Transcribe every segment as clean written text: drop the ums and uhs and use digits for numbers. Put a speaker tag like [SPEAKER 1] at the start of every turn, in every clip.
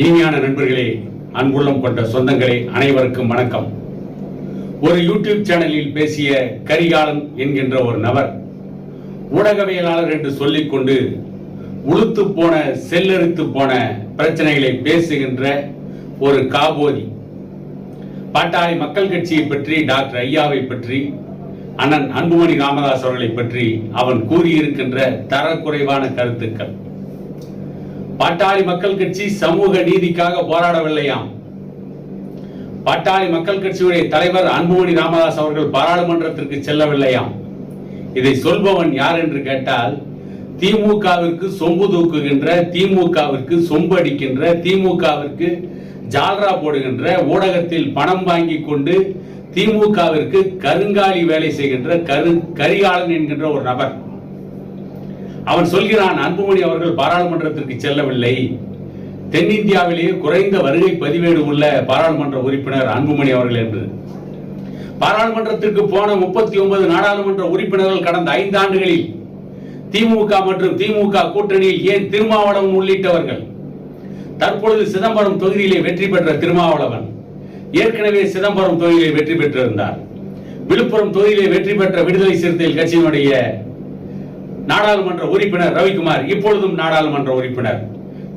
[SPEAKER 1] இனிமையான நண்பர்களே, அன்புள்ளம் கொண்ட சொந்தங்களே, அனைவருக்கும் வணக்கம். ஒரு யூடியூப் சேனலில் பேசிய கரிகாலன் என்கின்ற ஒரு நபர் ஊடகவியலாளர் என்று சொல்லிக்கொண்டு உளுத்து போன செல்லரித்து போன பிரச்சனைகளை பேசுகின்ற ஒரு காபோதி. பாட்டாளி மக்கள் கட்சியை பற்றி, டாக்டர் ஐயாவை பற்றி, அண்ணன் அன்புமணி ராமதாஸ் அவர்களை பற்றி அவன் கூறியிருக்கின்ற தரக்குறைவான கருத்துக்கள். பாட்டாளி மக்கள் கட்சி சமூக நீதிக்காக போராடவில்லையாம். பாட்டாளி மக்கள் கட்சியுடைய தலைவர் அன்புமணி ராமதாஸ் அவர்கள் பாராளுமன்றத்திற்கு செல்லவில்லையாம். இதை சொல்பவன் யார் என்று கேட்டால், திமுகவிற்கு சொம்பு தூக்குகின்ற, திமுகவிற்கு சொம்பு அடிக்கின்ற, திமுகவிற்கு ஜால்ரா போடுகின்ற, ஊடகத்தில் பணம் வாங்கி கொண்டு திமுகவிற்கு கருங்காலி வேலை செய்கின்ற கரிகாலன் என்கின்ற ஒரு நபர். அவன் சொல்கிறான், அன்புமணி அவர்கள் பாராளுமன்றத்திற்கு செல்லவில்லை. தென்னிந்தியாவிலேயே குறைந்த வருகை பதிவேடு உள்ள பாராளுமன்ற உறுப்பினர் அன்புமணி அவர்கள் என்று. பாராளுமன்றத்திற்கு போன 39 நாடாளுமன்ற உறுப்பினர்கள் கடந்த 5 ஆண்டுகளில் திமுக மற்றும் திமுக கூட்டணியில் ஏன் திருமாவளவன் உள்ளிட்டவர்கள், தற்பொழுது சிதம்பரம் தொகுதியிலே வெற்றி பெற்ற திருமாவளவன் ஏற்கனவே சிதம்பரம் தொகுதியிலே வெற்றி பெற்றிருந்தார். விழுப்புரம் தொகுதியிலே வெற்றி பெற்ற விடுதலை சிறுத்தைகள் கட்சியினுடைய நாடாளுமன்ற உறுப்பினர் ரவிக்குமார் இப்பொழுதும் நாடாளுமன்ற உறுப்பினர்.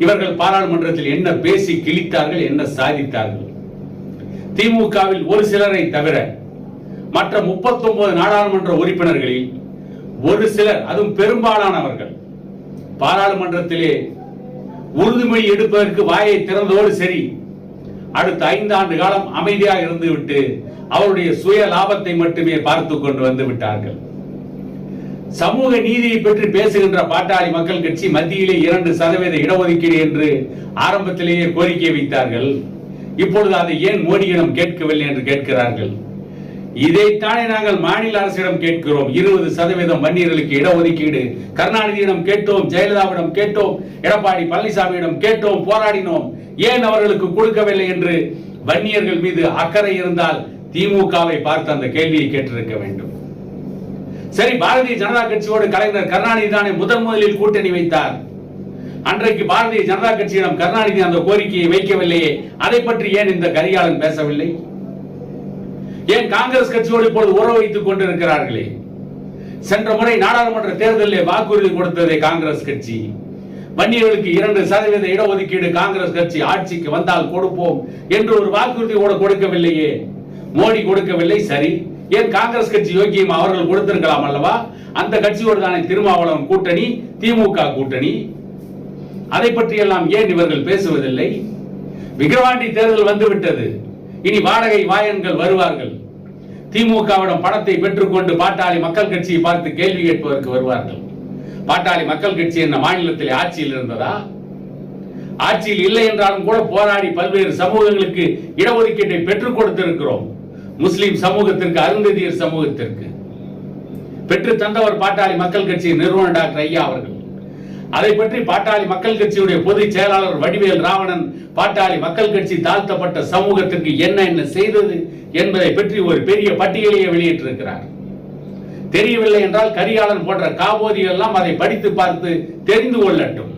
[SPEAKER 1] இவர்கள் பாராளுமன்றத்தில் என்ன பேசி கிழித்தார்கள், என்ன சாதித்தார்கள்? திமுகவில் ஒரு சிலரை தவிர மற்ற 39 நாடாளுமன்ற உறுப்பினர்களில் ஒரு சிலர், அதுவும் பெரும்பாலானவர்கள், பாராளுமன்றத்திலே உறுதிமொழி எடுப்பதற்கு வாயை திறந்தோடு சரி, அடுத்த 5 ஆண்டு காலம் அமைதியாக இருந்துவிட்டு அவருடைய சுய லாபத்தை மட்டுமே பார்த்து கொண்டு வந்து விட்டார்கள். சமூக நீதியை பற்றி பேசுகின்ற பாட்டாளி மக்கள் கட்சி மத்தியிலே 2% இடஒதுக்கீடு என்று ஆரம்பத்திலேயே கோரிக்கை வைத்தார்கள். இப்பொழுது அதை ஏன் மோடியிடம் கேட்கவில்லை என்று கேட்கிறார்கள். இதைத்தானே நாங்கள் மாநில அரசிடம் கேட்கிறோம். 20% வன்னியர்களுக்கு இடஒதுக்கீடு கருணாநிதியிடம் கேட்டோம், ஜெயலலிதாவிடம் கேட்டோம், எடப்பாடி பழனிசாமியிடம் கேட்டோம், போராடினோம். ஏன் அவர்களுக்கு கொடுக்கவில்லை என்று வன்னியர்கள் மீது அக்கறை இருந்தால் திமுகவை பார்த்து அந்த கேள்வியை கேட்டிருக்க வேண்டும். சரி, பாரதிய ஜனதா கட்சியோடு கலைஞர் கருணாநிதி தானே முதலில் கூட்டணி வைத்தார். அன்றைக்கு பாரதிய ஜனதா கட்சியிடம் கருணாநிதி அந்த கோரிக்கையை வைக்கவில்லையே, அதை பற்றி ஏன் இந்த கரிகாலன் பேசவில்லை? ஏன் காங்கிரஸ் கட்சியோடு இப்பொழுது உறவு வைத்துக் கொண்டிருக்கிறார்களே? சென்ற முறை நாடாளுமன்ற தேர்தலில் வாக்குறுதி கொடுத்ததே காங்கிரஸ் கட்சி. வன்னியர்களுக்கு 2% இடஒதுக்கீடு காங்கிரஸ் கட்சி ஆட்சிக்கு வந்தால் கொடுப்போம் என்று ஒரு வாக்குறுதி கூட கொடுக்கவில்லையே. மோடி கொடுக்கவில்லை. சரி, ஏன் காங்கிரஸ் கட்சி யோக்கியம் அவர்கள் கொடுத்திருக்கலாம் அல்லவா? அந்த கட்சியோடு தானே திருமாவளவன் கூட்டணி, திமுக கூட்டணி. அதை பற்றி எல்லாம் ஏன் இவர்கள் பேசுவதில்லை? விக்கிரவாண்டி தேர்தல் வந்துவிட்டது. இனி வாடகை வாயன்கள் வருவார்கள். திமுகவிடம் பணத்தை பெற்றுக்கொண்டு பாட்டாளி மக்கள் கட்சியை பார்த்து கேள்வி கேட்பதற்கு வருவார்கள். பாட்டாளி மக்கள் கட்சி என்ன மாநிலத்தில் ஆட்சியில் இருந்ததா? ஆட்சியில் இல்லை என்றாலும் கூட போராடி பல்வேறு சமூகங்களுக்கு இடஒதுக்கீட்டை பெற்றுக் கொடுத்திருக்கிறோம். முஸ்லிம் சமூகத்திற்கு, அருந்ததியர் சமூகத்திற்கு பெற்று தந்தவர் பாட்டாளி மக்கள் கட்சியின் நிறுவனர் டாக்டர் ஐயா அவர்கள். அதை பற்றி பாட்டாளி மக்கள் கட்சியுடைய பொதுச் செயலாளர் வடிவேல் ராவணன் பாட்டாளி மக்கள் கட்சி தாழ்த்தப்பட்ட சமூகத்திற்கு என்ன செய்தது என்பதை பற்றி ஒரு பெரிய பட்டியலையே வெளியிட்டிருக்கிறார். தெரியவில்லை என்றால் கரிகாலன் போன்ற காபோதிகள் எல்லாம் அதை படித்து பார்த்து தெரிந்து கொள்ளட்டும்.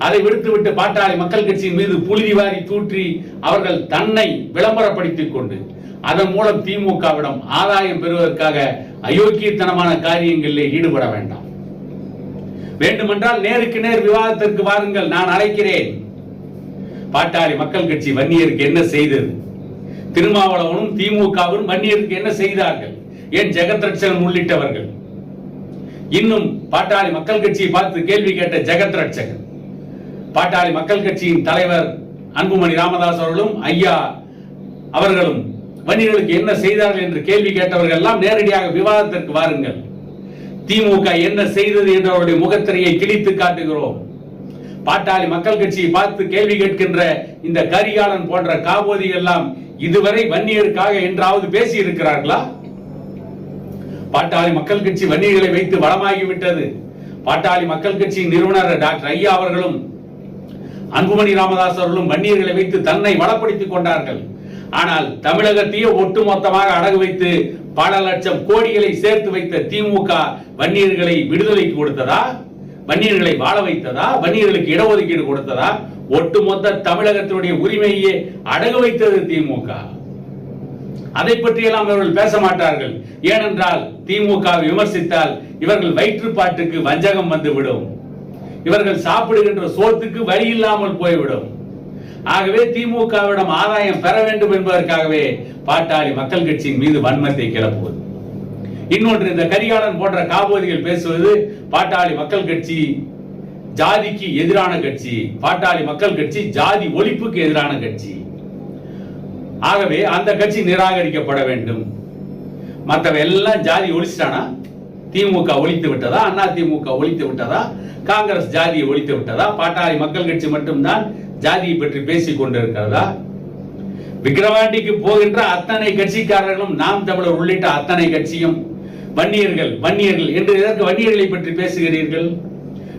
[SPEAKER 1] அதை விடுத்துவிட்டு பாட்டாளி மக்கள் கட்சியின் மீது புழுதி வாரி தூற்றி அவர்கள் தன்னை விளம்பரப்படுத்திக் கொண்டு அதன் மூலம் திமுகவிடம் ஆதாயம் பெறுவதற்காக அயோக்கியத்தனமான காரியங்களில் ஈடுபட வேண்டாம். வேண்டுமென்றால் நேருக்கு நேர் விவாதத்திற்கு வாருங்கள், நான் அழைக்கிறேன். பாட்டாளி மக்கள் கட்சி வன்னியருக்கு என்ன செய்தது? திருமாவளவனும் திமுகவும் வன்னியருக்கு என்ன செய்தார்கள்? ஏன் ஜெகத் ரட்சகன் உள்ளிட்டவர்கள்? இன்னும் பாட்டாளி மக்கள் கட்சியை பார்த்து கேள்வி கேட்ட ஜெகத் ரட்சகன், பாட்டாளி மக்கள் கட்சியின் தலைவர் அன்புமணி ராமதாஸ் அவர்களும் ஐயா அவர்களும் வன்னியர்களுக்கு என்ன செய்தார்கள் என்று கேள்வி கேட்டவர்கள் எல்லாம் நேரடியாக விவாதத்திற்கு வாருங்கள். திமுக என்ன செய்தது என்ற அவருடைய முகத்திரையை கிழித்து காட்டுகிறோம். பாட்டாளி மக்கள் கட்சியை பார்த்து கேள்வி கேட்கின்ற இந்த கரிகாலன் போன்ற காபோதி எல்லாம் இதுவரை வன்னியருக்காக என்றாவது பேசி இருக்கிறார்களா? பாட்டாளி மக்கள் கட்சி வன்னியர்களை வைத்து வளமாகிவிட்டது. பாட்டாளி மக்கள் கட்சியின் நிறுவனர் டாக்டர் ஐயா அவர்களும் அன்புமணி ராமதாஸ் அவர்களும் வன்னியர்களை வைத்து தன்னை வளப்படுத்திக் கொண்டார்கள். ஆனால் தமிழகத்தையே ஒட்டுமொத்தமாக அடகு வைத்து பல லட்சம் கோடிகளை சேர்த்து வைத்த திமுக வன்னியர்களை விடுதலைக்கு கொடுத்ததா? வன்னியர்களை வாழ வைத்ததா? வன்னியர்களுக்கு இடஒதுக்கீடு கொடுத்ததா? ஒட்டுமொத்த தமிழகத்தினுடைய உரிமையே அடகு வைத்தது திமுக. அதை பற்றியெல்லாம் இவர்கள் பேச மாட்டார்கள். ஏனென்றால் திமுக விமர்சித்தால் இவர்கள் வயிற்றுப்பாட்டுக்கு வஞ்சகம் வந்துவிடும், இவர்கள் சாப்பிடுகின்ற சோத்துக்கு வழி இல்லாமல் போய்விடும். ஆகவே திமுகவிடம் ஆதாயம் பெற வேண்டும் என்பதற்காகவே பாட்டாளி மக்கள் கட்சியின் மீது வன்மத்தை கிளப்புவது. இன்னொன்று, இந்த கரிகாலன் போன்ற காபோதிகள் பேசுவது பாட்டாளி மக்கள் கட்சி ஜாதிக்கு எதிரான கட்சி, பாட்டாளி மக்கள் கட்சி ஜாதி ஒழிப்புக்கு எதிரான கட்சி. ஆகவே அந்த கட்சி நிராகரிக்கப்பட வேண்டும். மற்றவை எல்லாம் ஜாதி ஒழிச்சிட்டானா? திமுக ஒழித்து விட்டதா? அண்ணா திமுக ஒழித்து விட்டதா? காங்கிரஸ் ஜாதியை ஒழித்து விட்டதா? பாட்டாளி மக்கள் கட்சி மட்டும்தான் ஜாதியை பற்றி பேசிக் கொண்டிருக்கிறதா? விக்கிரவாண்டிக்கு போகின்ற அத்தனை கட்சிக்காரர்களும் நாம் தமிழர் உள்ளிட்ட அத்தனை கட்சியும் வன்னியர்கள் வன்னியர்கள் என்று எதற்கு வன்னியர்களை பற்றி பேசுகிறீர்கள்?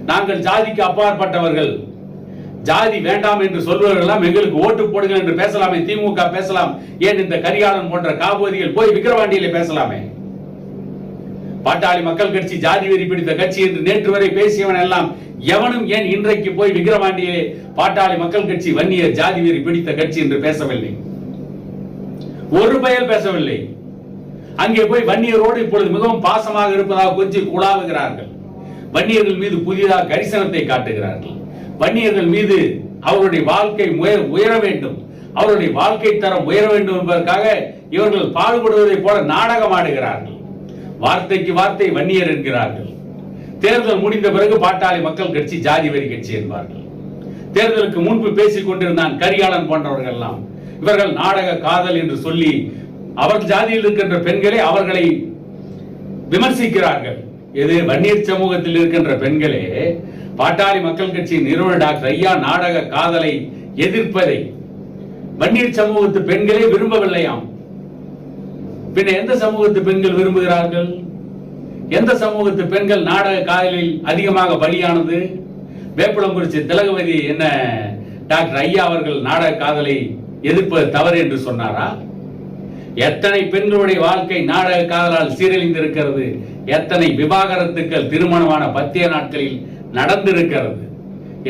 [SPEAKER 1] நாங்கள் ஜாதிக்கு அப்பாற்பட்டவர்கள், ஜாதி வேண்டாம் என்று சொல்பவர்களெல்லாம் எங்களுக்கு ஓட்டு போடுங்கள் என்று பேசலாமே. திமுக பேசலாம், ஏன் இந்த கரிகாலன் போன்ற காபோதிகள் போய் விக்கிரவாண்டியிலே பேசலாமே? பாட்டாளி மக்கள் கட்சி ஜாதி வெறி பிடித்த கட்சி என்று நேற்று வரை பேசியவன் எல்லாம் எவனும் ஏன் இன்றைக்கு போய் விக்கிரவாண்டியிலே பாட்டாளி மக்கள் கட்சி வன்னியர் ஜாதி வெறி பிடித்த கட்சி என்று பேசவில்லை? ஒரு பெயர் பேசவில்லை. அங்கே போய் வன்னியரோடு இப்பொழுது மிகவும் பாசமாக இருப்பதாக கொஞ்சம் குழாவுகிறார்கள். வன்னியர்கள் மீது புதிதாக கரிசனத்தை காட்டுகிறார்கள். வன்னியர்கள் மீது அவருடைய வாழ்க்கை உயர வேண்டும், அவருடைய வாழ்க்கை தரம் உயர வேண்டும் என்பதற்காக இவர்கள் பாடுபடுவதை போல நாடகம் ஆடுகிறார்கள். வார்த்தைக்கு வார்த்தை வன்னியர் என்கிறார்கள். தேர்தல் முடிந்த பிறகு பாட்டாளி மக்கள் கட்சி ஜாதி வெறி கட்சி என்பார்கள். தேர்தலுக்கு முன்பு பேசிக் கொண்டிருந்தான் கரிகாலன் போன்றவர்கள் எல்லாம் இவர்கள் நாடக காதல் என்று சொல்லி அவர் ஜாதியில் இருக்கின்ற பெண்களை அவர்களை விமர்சிக்கிறார்கள். எது? வன்னியர் சமூகத்தில் இருக்கின்ற பெண்களே பாட்டாளி மக்கள் கட்சியின் நிறுவனர் டாக்டர் ஐயா நாடக காதலை எதிர்ப்பதை வன்னியர் சமூகத்து பெண்களே விரும்பவில்லையாம். பின்ன எந்த சமூகத்து பெண்கள் விரும்புகிறார்கள்? எந்த சமூகத்து பெண்கள் நாடக காதலில் அதிகமாக பலியானது? வேப்பளங்குறிச்சி திலகவதி என்ன டாக்டர் ஐயா அவர்கள் நாடக காதலை எதிர்ப்பது தவறு என்று சொன்னாரா? எத்தனை பெண்களுடைய வாழ்க்கை நாடக காதலால் சீரழிந்திருக்கிறது, எத்தனை விவாகரத்துக்கள் திருமணமான 10 நாட்களில் நடந்திருக்கிறது,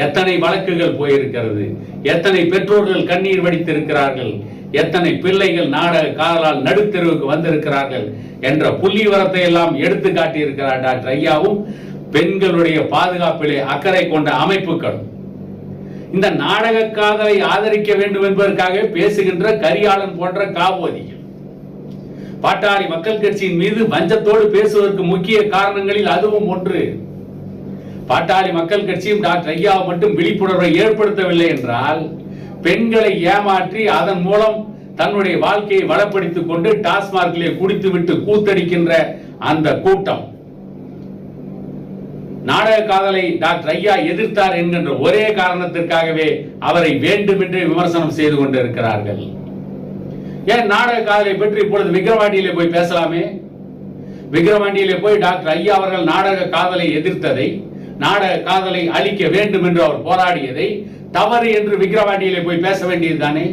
[SPEAKER 1] எத்தனை வழக்குகள் போயிருக்கிறது, எத்தனை பெற்றோர்கள் கண்ணீர் வடித்திருக்கிறார்கள், எத்தனை பிள்ளைகள் நாடக காதலால் நடுத்தெருவுக்கு வந்திருக்கிறார்கள் என்ற புள்ளிவரத்தை எல்லாம் எடுத்து காட்டியிருக்கிறார் டாக்டர் ஐயாவும் பெண்களுடைய பாதுகாப்பிலே அக்கறை கொண்ட அமைப்புகள். இந்த நாடக காதலை ஆதரிக்க வேண்டும் என்பதற்காக பேசுகின்ற கரிகாலன் போன்ற காபோதிகள் பாட்டாளி மக்கள் கட்சியின் மீது வஞ்சத்தோடு பேசுவதற்கு முக்கிய காரணங்களில் அதுவும் ஒன்று. பாட்டாளி மக்கள் கட்சியும் டாக்டர் ஐயா மட்டும் விழிப்புணர்வை ஏற்படுத்தவில்லை என்றால் பெண்களை ஏமாற்றி அதன் மூலம் தன்னுடைய வாழ்க்கையை வளப்படுத்திக் கொண்டு டாஸ்மார்க்கிலே குடித்துவிட்டு கூத்தடிக்கின்ற அந்த கூட்டம் நாடக காதலை டாக்டர் ஐயா எதிர்த்தார் என்கின்ற ஒரே காரணத்திற்காகவே அவரை வேண்டுமென்றே விமர்சனம் செய்து கொண்டிருக்கிறார்கள். ஏன் நாடக காதலை பற்றி இப்பொழுது விக்கிரவாண்டியிலே போய் பேசலாமே? விக்கிரவாண்டியிலே போய் டாக்டர் ஐயா அவர்கள் நாடக காதலை எதிர்த்ததை, நாடக காதலை அழிக்க வேண்டும் என்று அவர் போராடியதை தவறு என்று விக்கிரவாண்டியிலே போய் பேச வேண்டியதுதானே?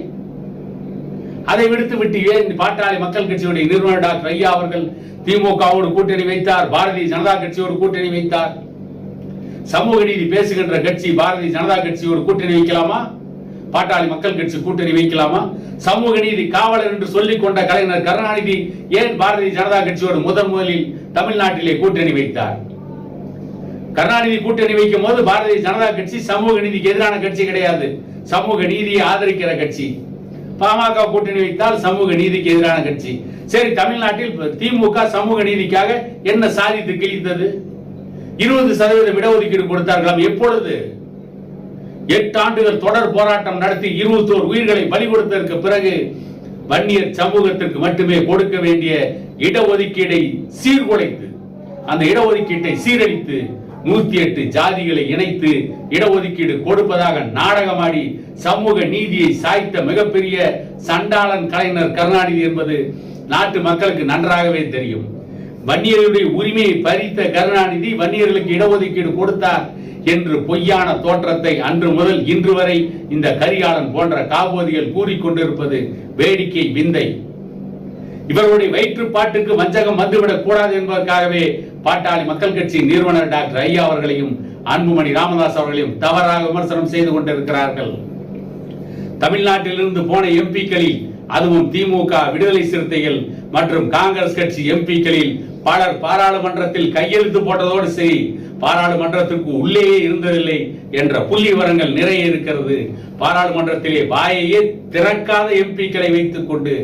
[SPEAKER 1] அதை விடுத்து விட்டு ஏன் பாட்டாளி மக்கள் கட்சியுடைய நிறுவனர் டாக்டர் ஐயா அவர்கள் திமுகவோடு கூட்டணி வைத்தார், பாரதிய ஜனதா கட்சியோடு கூட்டணி வைத்தார்? சமூக நீதி பேசுகின்ற கட்சி பாரதிய ஜனதா கட்சியோடு கூட்டணி வைக்கலாமா? பாட்டாளி மக்கள் கட்சி கூட்டணி வைக்கலாமா? சமூக நீதி காவலர் என்று சொல்லிக் கொண்ட கலைஞர் கருணாநிதி ஏன் பாரதிய ஜனதா கட்சியோடு முதலில் தமிழ்நாட்டிலே கூட்டணி வைத்தார்? கருணாநிதி கூட்டணி வைக்கும் போது பாரதிய ஜனதா கட்சி சமூக நீதிக்கு எதிரான கட்சி கிடையாது, சமூக நீதியை ஆதரிக்கிற கட்சி. பாமக கூட்டணி வைத்தால் சமூக நீதிக்கு எதிரான கட்சி. சரி, தமிழ்நாட்டில் திமுக சமூக நீதிக்காக என்ன சாதித்து கிழித்தது? 20% இடஒதுக்கீடு கொடுத்தார்களாம். எப்பொழுது? 8 ஆண்டுகள் தொடர் போராட்டம் நடத்தி 21 உயிர்களை பலி கொடுத்ததற்கு பிறகு வன்னியர் சமூகத்திற்கு மட்டுமே கொடுக்க வேண்டிய இடஒதுக்கீடை சீர்குலைத்து, அந்த இடஒதுக்கீட்டை சீரழித்து 108 ஜாதிகளை இணைத்து இடஒதுக்கீடு கொடுப்பதாக நாடகமாடி சமூக நீதியை சாய்த்த மிகப்பெரிய சண்டாளன் கலைஞர் கருணாநிதி என்பது நாட்டு மக்களுக்கு நன்றாகவே தெரியும். வன்னியர்களுடைய உரிமையை பறித்த கருணாநிதி வன்னியர்களுக்கு இடஒதுக்கீடு கொடுத்தார் என்று பொய்யான தோற்றத்தை அன்று முதல் இன்று வரை இந்த கரிகாலன் போன்ற காபோதிகள் கூறிக்கொண்டிருப்பது வேடிக்கை, விந்தை. இவர்களுடைய வயிற்றுப்பாட்டுக்கு வஞ்சகம் வந்துவிடக் கூடாது என்பதற்காகவே பாட்டாளி மக்கள் கட்சி நிறுவனர் டாக்டர் ஐயா அவர்களையும் அன்புமணி ராமதாஸ் அவர்களையும் தவறாக விமர்சனம் செய்து கொண்டிருக்கிறார்கள். தமிழ்நாட்டிலிருந்து போன எம்பிக்களில், அதுவும் திமுக, விடுதலை சிறுத்தைகள் மற்றும் காங்கிரஸ் கட்சி எம்பிக்களில் பலர் பாராளுமன்றத்தில் கையெழுத்து போட்டதோடு சரி, பாராளுமன்றத்திற்கு உள்ளேயே இருந்ததில்லை என்ற புள்ளி விவரங்கள் நிறைய இருக்கிறது. பாராளுமன்றத்திலே வாயையே திறக்காத எம்பிக்களை வைத்துக் கொண்டு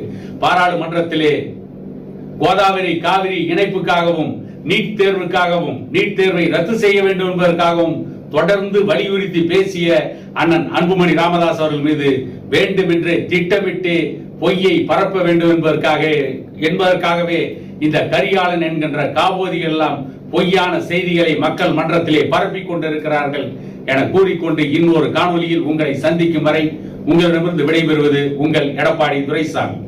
[SPEAKER 1] பாராளுமன்றத்திலே கோதாவரி காவிரி இணைப்புக்காகவும் நீட் தேர்வுக்காகவும் நீட் தேர்வை ரத்து செய்ய வேண்டும் என்பதற்காகவும் தொடர்ந்து வலியுறுத்தி பேசிய அண்ணன் அன்புமணி ராமதாஸ் அவர்கள் மீது வேண்டுமென்று திட்டமிட்டு பொய்யை பரப்ப வேண்டும் என்பதற்காகவே இந்த கரிகாலன் என்கின்ற காபோதிகள் எல்லாம் பொய்யான செய்திகளை மக்கள் மன்றத்திலே பரப்பிக் கொண்டிருக்கிறார்கள் என கூறிக்கொண்டு இன்னொரு காணொலியில் உங்களை சந்திக்கும் வரை உங்களிடமிருந்து விடைபெறுவது உங்கள் எடப்பாடி துரைசாமி.